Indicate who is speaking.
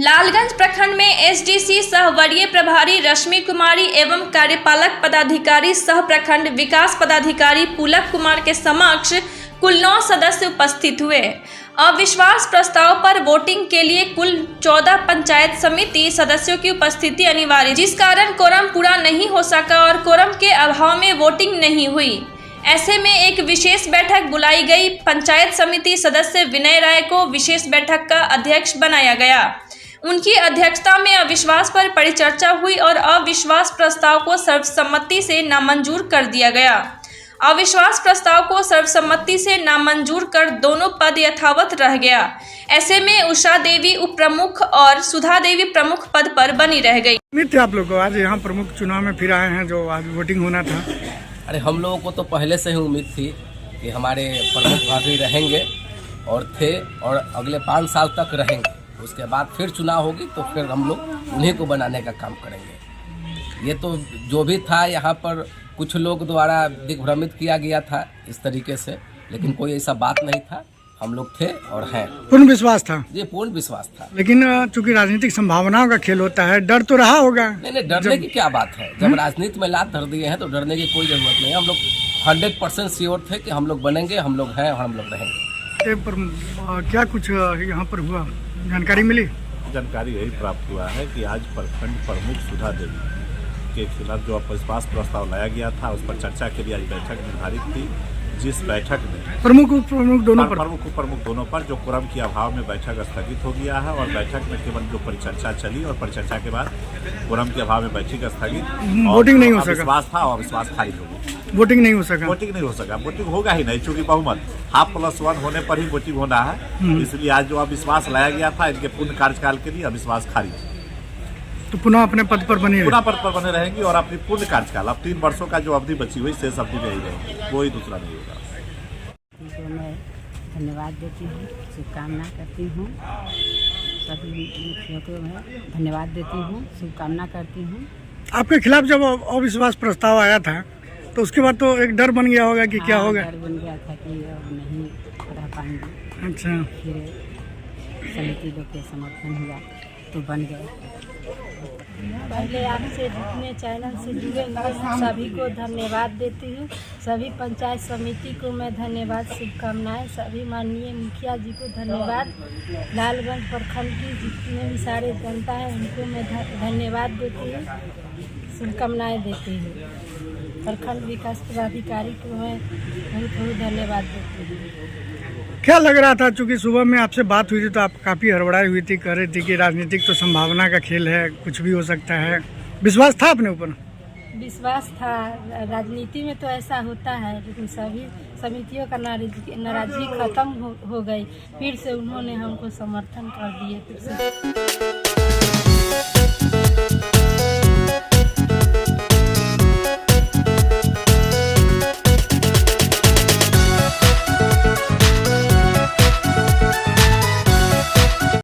Speaker 1: लालगंज प्रखंड में एसडीसी सह वरीय प्रभारी रश्मि कुमारी एवं कार्यपालक पदाधिकारी सह प्रखंड विकास पदाधिकारी पुलक कुमार के समक्ष कुल 9 सदस्य उपस्थित हुए। अविश्वास प्रस्ताव पर वोटिंग के लिए कुल 14 पंचायत समिति सदस्यों की उपस्थिति अनिवार्य, जिस कारण कोरम पूरा नहीं हो सका और कोरम के अभाव में वोटिंग नहीं हुई। ऐसे में एक विशेष बैठक बुलाई गई। पंचायत समिति सदस्य विनय राय को विशेष बैठक का अध्यक्ष बनाया गया। उनकी अध्यक्षता में अविश्वास पर परिचर्चा हुई और अविश्वास प्रस्ताव को सर्वसम्मति से नामंजूर कर दिया गया। अविश्वास प्रस्ताव को सर्वसम्मति से नामंजूर कर दोनों पद यथावत रह गया। ऐसे में उषा देवी उप प्रमुख और सुधा देवी प्रमुख पद पर बनी रह गई।
Speaker 2: उम्मीद थी आप लोग को आज यहाँ प्रमुख चुनाव में फिर आए हैं, जो आज वोटिंग होना था।
Speaker 3: अरे हम लोगों को तो पहले से ही उम्मीद थी कि हमारे प्रमुख भाभी रहेंगे और थे और अगले 5 साल तक रहेंगे। उसके बाद फिर चुनाव होगी तो फिर हम लोग उन्हीं को बनाने का काम करेंगे। ये तो जो भी था यहाँ पर कुछ लोग द्वारा दिग्भ्रमित किया गया था इस तरीके से, लेकिन कोई ऐसा बात नहीं था। हम लोग थे और हैं।
Speaker 2: पूर्ण विश्वास था।
Speaker 3: ये पूर्ण विश्वास था।
Speaker 2: लेकिन चूंकि राजनीतिक संभावनाओं का खेल होता है, डर तो रहा होगा।
Speaker 3: नहीं, डरने की क्या बात है। जब राजनीति में लात धर दिए हैं तो डरने की कोई जरूरत नहीं है। हम लोग 100% श्योर थे कि हम लोग बनेंगे, हम लोग हैं और हम लोग रहेंगे।
Speaker 2: पर क्या कुछ यहाँ पर हुआ, जानकारी मिली?
Speaker 4: जानकारी यही प्राप्त हुआ है कि आज प्रखंड प्रमुख सुधा देवी के खिलाफ जो अविश्वास प्रस्ताव लाया गया था, उस पर चर्चा के लिए आज बैठक निर्धारित थी, जिस बैठक में
Speaker 2: प्रमुख उप प्रमुख दोनों पर जो कोरम के अभाव में बैठक स्थगित हो गया है और बैठक में केवल जो परिचर्चा चली और परिचर्चा के बाद कोरम के अभाव में बैठक स्थगित, वोटिंग नहीं हो सका।
Speaker 4: विश्वास था और विश्वास खारिज हो गया।
Speaker 2: वोटिंग नहीं हो सका।
Speaker 4: वोटिंग होगा ही नहीं, चूंकि बहुमत 1/2+1 होने पर ही वोटिंग होना है। इसलिए आज जो अविश्वास लाया गया था, इनके पूर्ण कार्यकाल के लिए अविश्वास खारिज।
Speaker 2: तो पुनः अपने पद पर
Speaker 4: बने रहेंगी और अपनी पूर्ण कार्यकाल, अब 3 वर्षों का जो अवधि बची हुई शेष अवधि में ही रहेगी, कोई दूसरा नहीं होगा।
Speaker 5: तो मैं धन्यवाद देती हूँ, शुभकामना करती हूँ। सभी मुखियों को मैं धन्यवाद देती हूँ, शुभकामना करती हूँ।
Speaker 2: आपके खिलाफ जब अविश्वास प्रस्ताव आया था तो उसके बाद तो एक डर बन गया होगा कि क्या होगा?
Speaker 5: डर बन गया था कि अब नहीं रह पाएंगे।
Speaker 2: अच्छा।
Speaker 5: फिर समिति लोग के समर्थन हुआ तो बन गए।
Speaker 6: पहले आपसे जितने चैनल से जुड़े हुए हैं सभी को धन्यवाद देती हूँ। सभी पंचायत समिति को मैं धन्यवाद, शुभकामनाएं। सभी माननीय मुखिया जी को धन्यवाद। लालगंज प्रखंड की जितने भी सारे जनता है उनको मैं धन्यवाद देती हूँ, शुभकामनाएं देती हूँ। प्रखंड विकास पदाधिकारी को मैं बहुत धन्यवाद देती हूँ।
Speaker 2: क्या लग रहा था, चूंकि सुबह में आपसे बात हुई थी तो आप काफ़ी हड़बड़ाई हुई थी, कह रही थी कि राजनीतिक तो संभावना का खेल है, कुछ भी हो सकता है। विश्वास था अपने ऊपर?
Speaker 6: विश्वास था। राजनीति में तो ऐसा होता है, लेकिन सभी समितियों का नाराजगी खत्म हो गई। फिर से उन्होंने हमको समर्थन कर दिए। फिर से